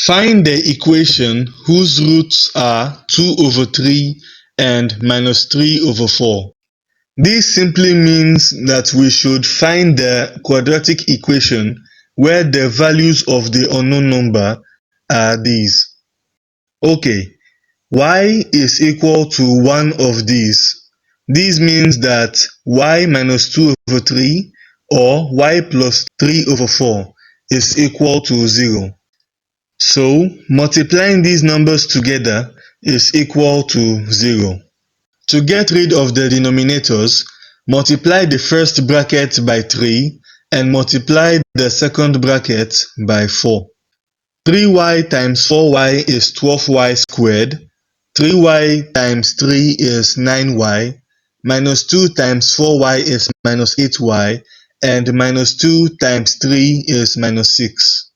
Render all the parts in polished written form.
Find the equation whose roots are 2 over 3 and minus 3 over 4. This simply means that we should find the quadratic equation where the values of the unknown number are these. Okay, y is equal to one of these. This means that y minus 2 over 3 or y plus 3 over 4 is equal to 0. So, multiplying these numbers together is equal to 0. To get rid of the denominators, multiply the first bracket by 3 and multiply the second bracket by 4. 3y times 4y is 12y squared. 3y times 3 is 9y. Minus 2 times 4y is minus 8y. And minus 2 times 3 is minus 6.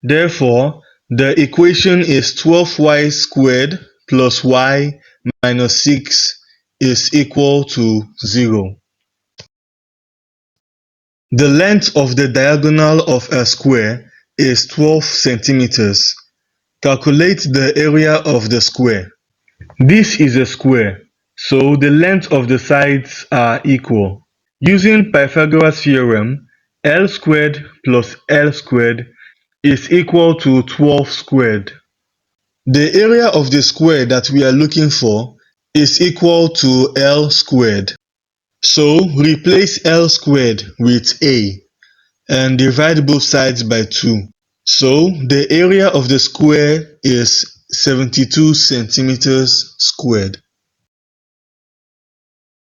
Therefore, the equation is 12y squared plus y minus 6 is equal to 0. The length of the diagonal of a square is 12 centimeters. Calculate the area of the square. This is a square, so the length of the sides are equal. Using Pythagoras theorem, L squared plus L squared is equal to 12 squared. The area of the square that we are looking for is equal to L squared. So replace L squared with A and divide both sides by 2. So the area of the square is 72 centimeters squared.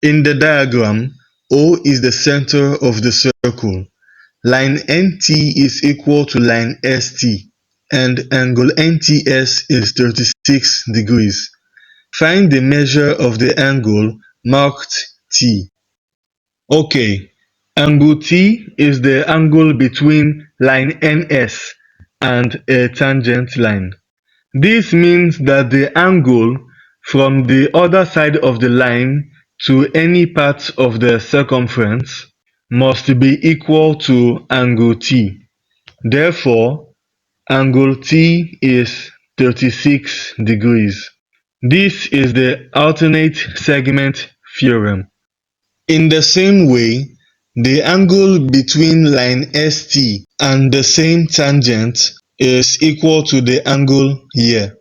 In the diagram, O is the center of the circle. Line NT is equal to line ST, and angle NTS is 36 degrees. Find the measure of the angle marked T. Okay, angle T is the angle between line NS and a tangent line. This means that the angle from the other side of the line to any part of the circumference must be equal to angle T. Therefore, angle T is 36 degrees. This is the alternate segment theorem. In the same way, the angle between line ST and the same tangent is equal to the angle here.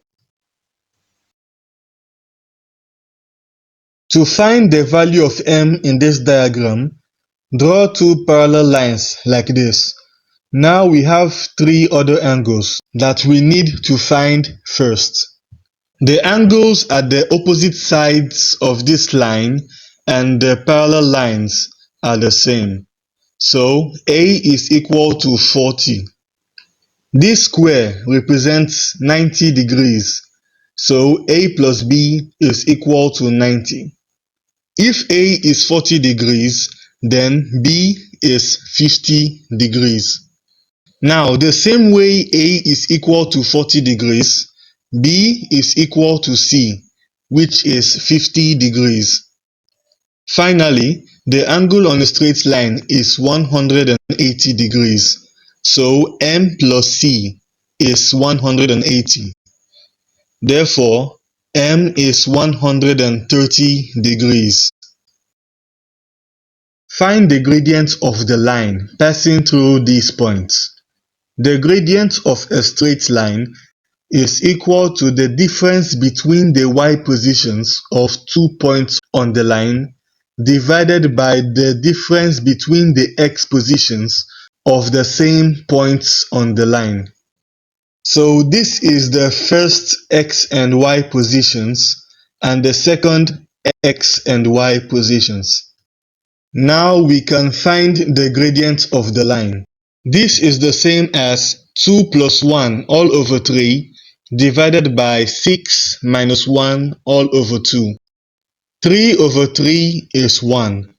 To find the value of m in this diagram, draw two parallel lines like this. Now we have three other angles that we need to find first. The angles at the opposite sides of this line and the parallel lines are the same. So A is equal to 40. This square represents 90 degrees. So A plus B is equal to 90. If A is 40 degrees, then B is 50 degrees. Now, the same way A is equal to 40 degrees, B is equal to C, which is 50 degrees. Finally, the angle on a straight line is 180 degrees. So M plus C is 180. Therefore, M is 130 degrees. Find the gradient of the line passing through these points. The gradient of a straight line is equal to the difference between the y positions of 2 points on the line divided by the difference between the x positions of the same points on the line. So this is the first x and y positions and the second x and y positions. Now we can find the gradient of the line. This is the same as 2 plus 1 all over 3 divided by 6 minus 1 all over 2. 3 over 3 is 1.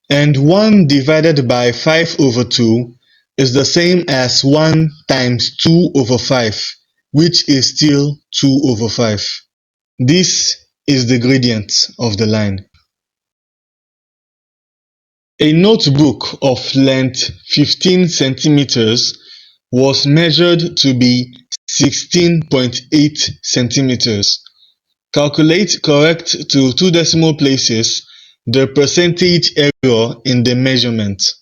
And 1 divided by 5 over 2 is the same as 1 times 2 over 5, which is still 2 over 5. This is the gradient of the line. A notebook of length 15 centimeters was measured to be 16.8 centimeters. Calculate correct to two decimal places the percentage error in the measurement.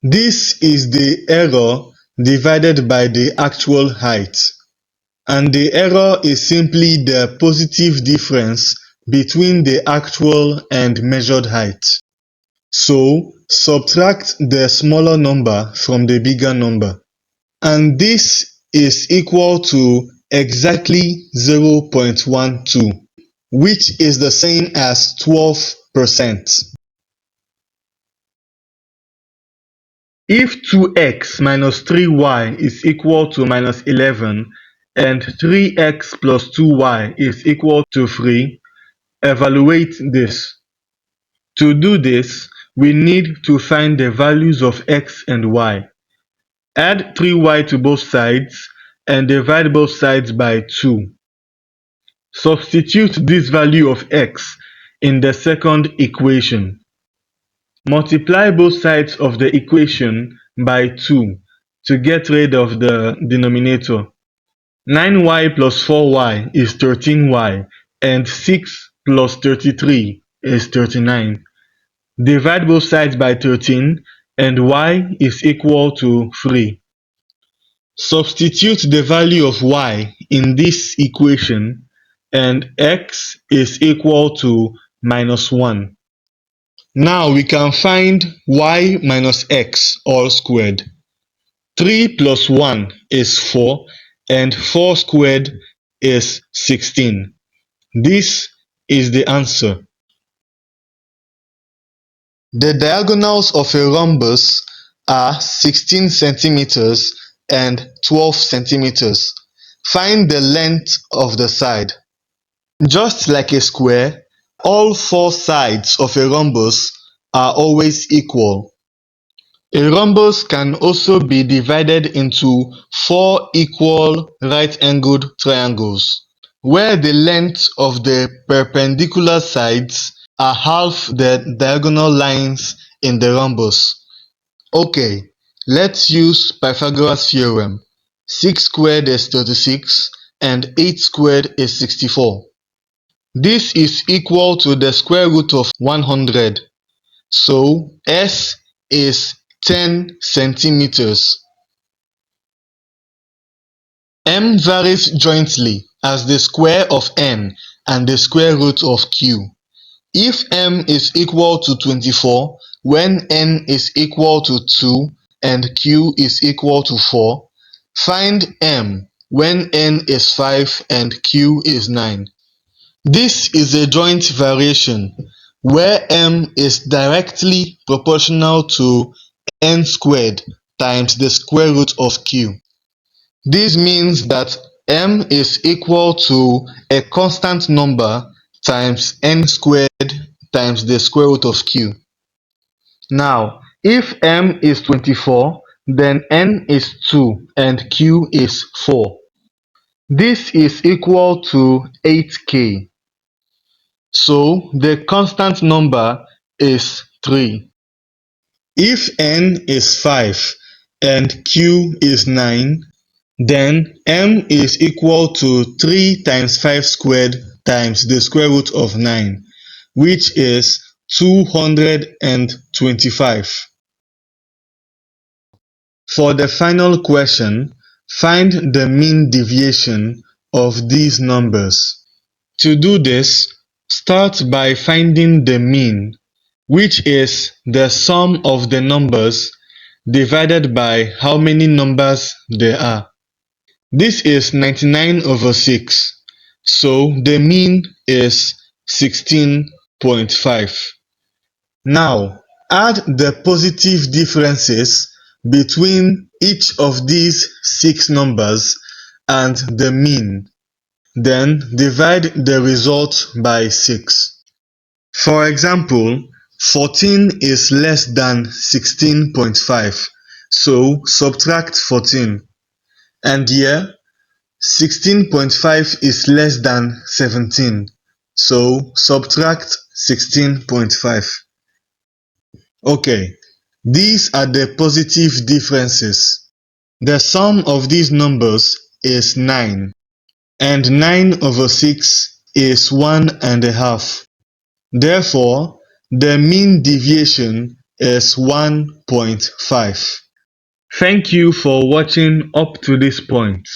This is the error divided by the actual height, and the error is simply the positive difference between the actual and measured height. So, subtract the smaller number from the bigger number, and this is equal to exactly 0.12, which is the same as 12%. If 2x minus 3y is equal to minus 11 and 3x plus 2y is equal to 3, evaluate this. To do this, we need to find the values of x and y. Add 3y to both sides and divide both sides by 2. Substitute this value of x in the second equation. Multiply both sides of the equation by 2 to get rid of the denominator. 9y plus 4y is 13y, and 6 plus 33 is 39. Divide both sides by 13, and y is equal to 3. Substitute the value of y in this equation, and x is equal to minus 1. Now we can find y minus x all squared. 3 plus 1 is 4, and 4 squared is 16. This is the answer. The diagonals of a rhombus are 16 centimeters and 12 centimeters. Find the length of the side. Just like a square, all four sides of a rhombus are always equal. A rhombus can also be divided into four equal right-angled triangles, where the length of the perpendicular sides are half the diagonal lines in the rhombus. Okay, let's use Pythagoras theorem. 6 squared is 36 and 8 squared is 64. This is equal to the square root of 100. So S is 10 centimeters. M varies jointly as the square of n and the square root of q. If m is equal to 24 when n is equal to 2 and q is equal to 4, find m when n is 5 and q is 9. This is a joint variation where m is directly proportional to n squared times the square root of q. This means that m is equal to a constant number times n squared times the square root of q. Now, if m is 24, then n is 2 and q is 4. This is equal to 8k. So, the constant number is 3. If n is 5 and q is 9, then m is equal to 3 times 5 squared times the square root of 9, which is 225. For the final question, find the mean deviation of these numbers. To do this, start by finding the mean, which is the sum of the numbers divided by how many numbers there are. This is 99/6, so the mean is 16.5. Now, add the positive differences between each of these 6 numbers and the mean. Then divide the result by 6. For example, 14 is less than 16.5, so subtract 14. And here, 16.5 is less than 17, so subtract 16.5. Okay, these are the positive differences. The sum of these numbers is 9, and 9 over 6 is 1.5. Therefore, the mean deviation is 1.5. Thank you for watching up to this point.